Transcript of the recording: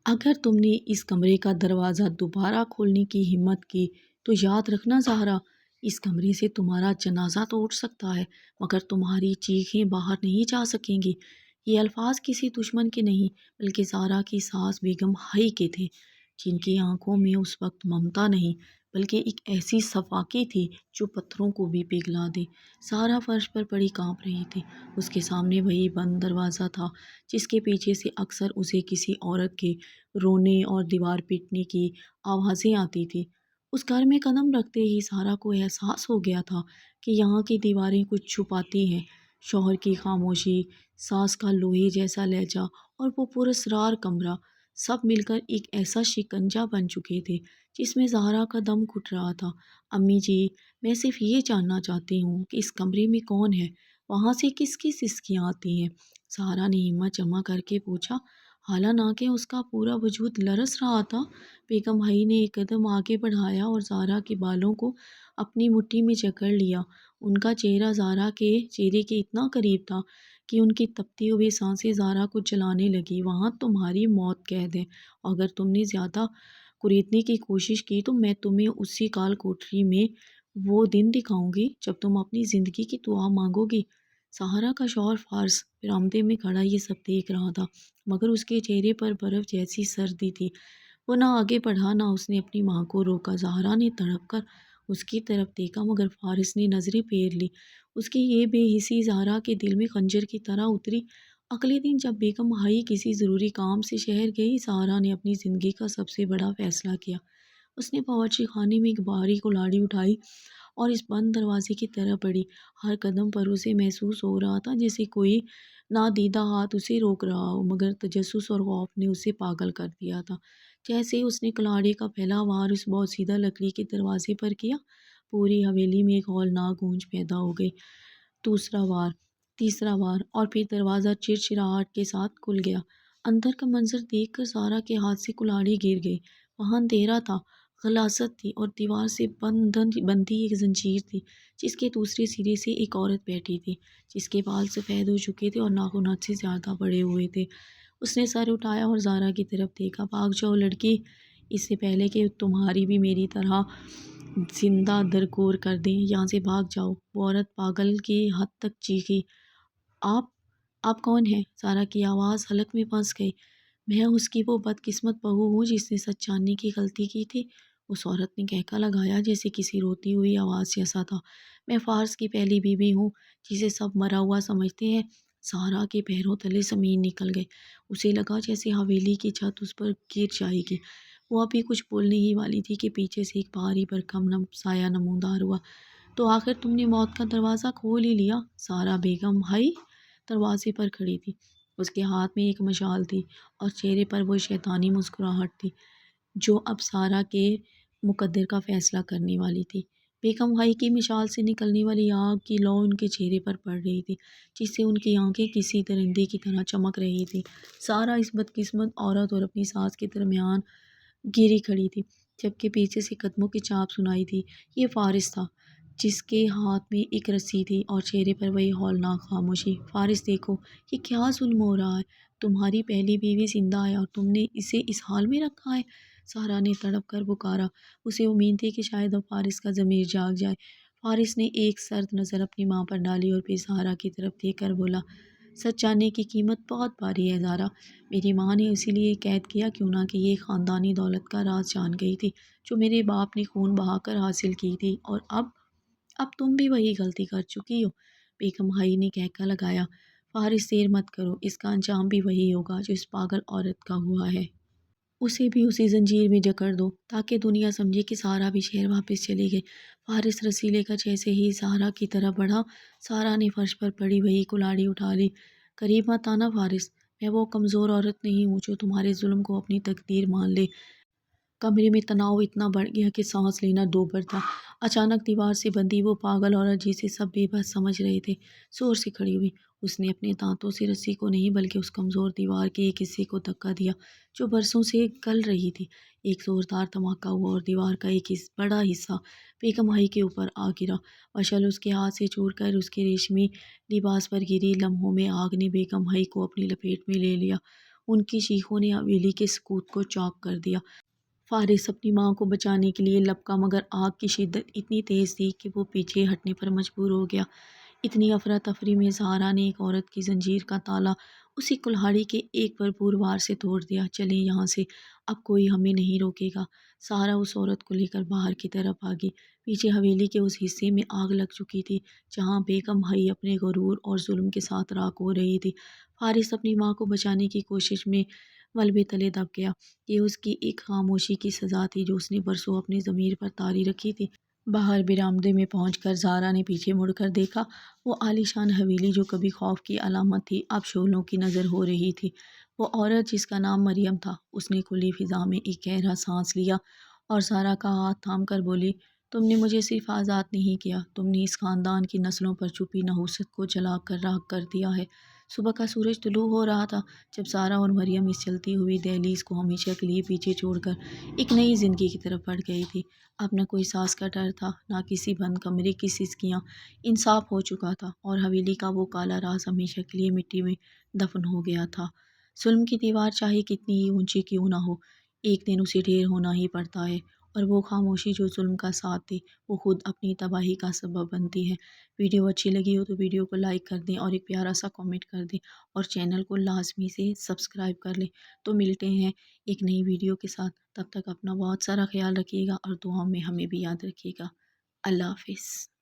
اگر تم نے اس کمرے کا دروازہ دوبارہ کھولنے کی ہمت کی تو یاد رکھنا زہرا، اس کمرے سے تمہارا جنازہ تو اٹھ سکتا ہے مگر تمہاری چیخیں باہر نہیں جا سکیں گی۔ یہ الفاظ کسی دشمن کے نہیں بلکہ زہرا کی ساس بیگم حی کے تھے، جن کی آنکھوں میں اس وقت ممتا نہیں بلکہ ایک ایسی صفاقی تھی جو پتھروں کو بھی پگھلا دے۔ زہرا فرش پر پڑی کانپ رہی تھی۔ اس کے سامنے وہی بند دروازہ تھا جس کے پیچھے سے اکثر اسے کسی عورت کے رونے اور دیوار پیٹنے کی آوازیں آتی تھیں۔ اس گھر میں قدم رکھتے ہی زہرا کو احساس ہو گیا تھا کہ یہاں کی دیواریں کچھ چھپاتی ہیں۔ شوہر کی خاموشی، ساس کا لوہے جیسا لہجہ اور وہ پراسرار کمرہ، سب مل کر ایک ایسا شکنجہ بن چکے تھے جس میں زہرا کا دم گھٹ رہا تھا۔ امی جی، میں صرف یہ جاننا چاہتی ہوں کہ اس کمرے میں کون ہے؟ وہاں سے کس کی سسکیاں آتی ہیں؟ زہرا نے ہمت جمع کر کے پوچھا، حالانکہ اس کا پورا وجود لرز رہا تھا۔ بیگم حی نے ایک قدم آگے بڑھایا اور زہرا کے بالوں کو اپنی مٹھی میں جکڑ لیا۔ ان کا چہرہ زہرا کے چہرے کے اتنا قریب تھا کہ ان کی تپتی ہوئی سانسیں زہرا کو جلانے لگیں۔ وہاں تمہاری موت قید ہے، اور اگر تم نے زیادہ کریدنے کی کوشش کی تو میں تمہیں اسی کال کوٹری میں وہ دن دکھاؤں گی جب تم اپنی زندگی کی دعا مانگو گی۔ زہرا کا شوہر فارس برآمدے میں کھڑا یہ سب دیکھ رہا تھا مگر اس کے چہرے پر برف جیسی سردی تھی۔ وہ نہ آگے بڑھا نہ اس نے اپنی ماں کو روکا۔ زہرا نے تڑپ کر اس کی طرف دیکھا مگر فارس نے نظریں پھیر لی۔ اس کی یہ بے حسی زہرا کے دل میں خنجر کی طرح اتری۔ اگلے دن جب بیگم حی کسی ضروری کام سے شہر گئی، زہرا نے اپنی زندگی کا سب سے بڑا فیصلہ کیا۔ اس نے باورچی خانے میں ایک بھاری کلاڑی اٹھائی اور اس بند دروازے کی طرف بڑھی۔ ہر قدم پر اسے محسوس ہو رہا تھا جیسے کوئی نادیدہ ہاتھ اسے روک رہا ہو، مگر تجسس اور خوف نے اسے پاگل کر دیا تھا۔ جیسے ہی اس نے کلاڑی کا پہلا وار اس بوسیدہ لکڑی کے دروازے پر کیا، پوری حویلی میں ایک ہولناک گونج پیدا ہو گئی۔ دوسرا وار، تیسرا وار، اور پھر دروازہ چرچراہٹ کے ساتھ کھل گیا۔ اندر کا منظر دیکھ کر زہرا کے ہاتھ سے کلاڑی گر گئی۔ وہاں اندھیرا تھا، غلاظت تھی اور دیوار سے بندھی ایک زنجیر تھی جس کے دوسرے سرے سے ایک عورت بیٹھی تھی جس کے بال سفید ہو چکے تھے اور ناخن حد سے زیادہ بڑے ہوئے تھے۔ اس نے سر اٹھایا اور زہرا کی طرف دیکھا۔ بھاگ جاؤ لڑکی، اس سے پہلے کہ تمہاری بھی میری طرح زندہ درگور کر دیں، یہاں سے بھاگ جاؤ۔ وہ عورت پاگل کی حد تک چیخی، آپ کون ہیں؟ زہرا کی آواز حلق میں پھنس گئی۔ میں اس کی وہ بدقسمت بہو ہوں جس نے سچ جاننے کی غلطی کی تھی۔ اس عورت نے کہکا لگایا جیسے کسی روتی ہوئی آواز جیسا تھا۔ میں فارس کی پہلی بیوی ہوں جسے سب مرا ہوا سمجھتے ہیں۔ زہرا کے پیروں تلے زمین نکل گئی۔ اسے لگا جیسے حویلی کی چھت اس پر گر جائے گی۔ وہ ابھی کچھ بولنے ہی والی تھی کہ پیچھے سے ایک بھاری بھرکم سایہ نمودار ہوا۔ تو آخر تم نے موت کا دروازہ کھول ہی لیا۔ زہرا بیگم حی دروازے پر کھڑی تھی۔ اس کے ہاتھ میں ایک مشال تھی اور چہرے پر وہ شیطانی مسکراہٹ تھی جو اب زہرا کے مقدر کا فیصلہ کرنے والی تھی۔ بیگم حی کی مشال سے نکلنے والی آگ کی لو ان کے چہرے پر پڑ رہی تھی جس سے ان کی آنکھیں کسی درندے کی طرح چمک رہی تھیں۔ زہرا اس بدقسمت عورت اور اپنی ساس کے درمیان گھری کھڑی تھی جبکہ پیچھے سے قدموں کی چاپ سنائی تھی۔ یہ فارس تھا جس کے ہاتھ میں ایک رسی تھی اور چہرے پر وہی ہولناک خاموشی۔ فارس، دیکھو یہ کیا ظلم ہو رہا ہے۔ تمہاری پہلی بیوی زندہ ہے اور تم نے اسے اس حال میں رکھا ہے۔ زہرا نے تڑپ کر پکارا۔ اسے امید تھی کہ شاید اب فارس کا ضمیر جاگ جائے۔ فارس نے ایک سرد نظر اپنی ماں پر ڈالی اور پھر زہرا کی طرف دیکھ کر بولا، سچ جاننے کی قیمت بہت بھاری ہے زہرا۔ میری ماں نے اسی لیے قید کیا کیوں نہ کہ یہ خاندانی دولت کا راز جان گئی تھی جو میرے باپ نے خون بہا کر حاصل کی تھی، اور اب تم بھی وہی غلطی کر چکی ہو۔ بیگم حی نے کہکا لگایا، فارس دیر مت کرو، اس کا انجام بھی وہی ہوگا جو اس پاگل عورت کا ہوا ہے۔ اسے بھی اسی زنجیر میں جکڑ دو تاکہ دنیا سمجھے کہ زہرا بھی شہر واپس چلی گئی۔ فارس رسی لے کر جیسے ہی زہرا کی طرف بڑھا، زہرا نے فرش پر پڑی وہی کلاڑی اٹھا لی۔ قریب مت آنا فارس، میں وہ کمزور عورت نہیں ہوں جو تمہارے ظلم کو اپنی تقدیر مان لے۔ کمرے میں تناؤ اتنا بڑھ گیا کہ سانس لینا دوبر تھا۔ اچانک دیوار سے بندھی وہ پاگل عورت جسے سب بے بس سمجھ رہے تھے، زور سے کھڑی ہوئی۔ اس نے اپنے دانتوں سے رسی کو نہیں بلکہ اس کمزور دیوار کے ایک حصے کو دھکا دیا جو برسوں سے گل رہی تھی۔ ایک زوردار دھماکہ ہوا اور دیوار کا ایک بڑا حصہ بیگم حی کے اوپر آ گرا۔ مشعل اس کے ہاتھ سے چھوٹ کر اس کے ریشمی لباس پر گری۔ لمحوں میں آگ نے بیگم حی کو اپنی لپیٹ میں لے لیا۔ ان کی چیخوں نے حویلی کے سکوت کو چاک کر دیا۔ فارس اپنی ماں کو بچانے کے لیے لپکا، مگر آگ کی شدت اتنی تیز تھی کہ وہ پیچھے ہٹنے پر مجبور ہو گیا۔ اتنی افراتفری میں زہرا نے ایک عورت کی زنجیر کا تالا اسی کلہاڑی کے ایک بھرپور وار سے توڑ دیا۔ چلیں یہاں سے، اب کوئی ہمیں نہیں روکے گا۔ سارا اس عورت کو لے کر باہر کی طرف بھاگی۔ پیچھے حویلی کے اس حصے میں آگ لگ چکی تھی جہاں بیگم حی اپنے غرور اور ظلم کے ساتھ راکھ ہو رہی تھی۔ فارس اپنی ماں کو بچانے کی کوشش میں ملبے تلے دب گیا۔ یہ اس کی ایک خاموشی کی سزا تھی جو اس نے برسوں اپنے ضمیر پر طاری رکھی تھی۔ باہر برآمدے میں پہنچ کر زہرا نے پیچھے مڑ کر دیکھا۔ وہ عالیشان حویلی جو کبھی خوف کی علامت تھی اب شعلوں کی نظر ہو رہی تھی۔ وہ عورت جس کا نام مریم تھا، اس نے کھلی فضا میں ایک گہرا سانس لیا اور زہرا کا ہاتھ تھام کر بولی، تم نے مجھے صرف آزاد نہیں کیا، تم نے اس خاندان کی نسلوں پر چھپی نحوست کو جلا کر راکھ کر دیا ہے۔ صبح کا سورج طلوع ہو رہا تھا جب زہرا اور مریم اس چلتی ہوئی دہلیز کو ہمیشہ کے لیے پیچھے چھوڑ کر ایک نئی زندگی کی طرف بڑھ گئی تھی۔ اب نہ کوئی ساس کا ڈر تھا، نہ کسی بند کمرے کی سسکیاں۔ انصاف ہو چکا تھا اور حویلی کا وہ کالا راز ہمیشہ کے لیے مٹی میں دفن ہو گیا تھا۔ ظلم کی دیوار چاہے کتنی ہی اونچی کیوں نہ ہو، ایک دن اسے ڈھیر ہونا ہی پڑتا ہے، اور وہ خاموشی جو ظلم کا ساتھ دے وہ خود اپنی تباہی کا سبب بنتی ہے۔ ویڈیو اچھی لگی ہو تو ویڈیو کو لائک کر دیں اور ایک پیارا سا کامنٹ کر دیں، اور چینل کو لازمی سے سبسکرائب کر لیں۔ تو ملتے ہیں ایک نئی ویڈیو کے ساتھ، تب تک اپنا بہت سارا خیال رکھیے گا اور دعاؤں میں ہمیں بھی یاد رکھیے گا۔ اللہ حافظ۔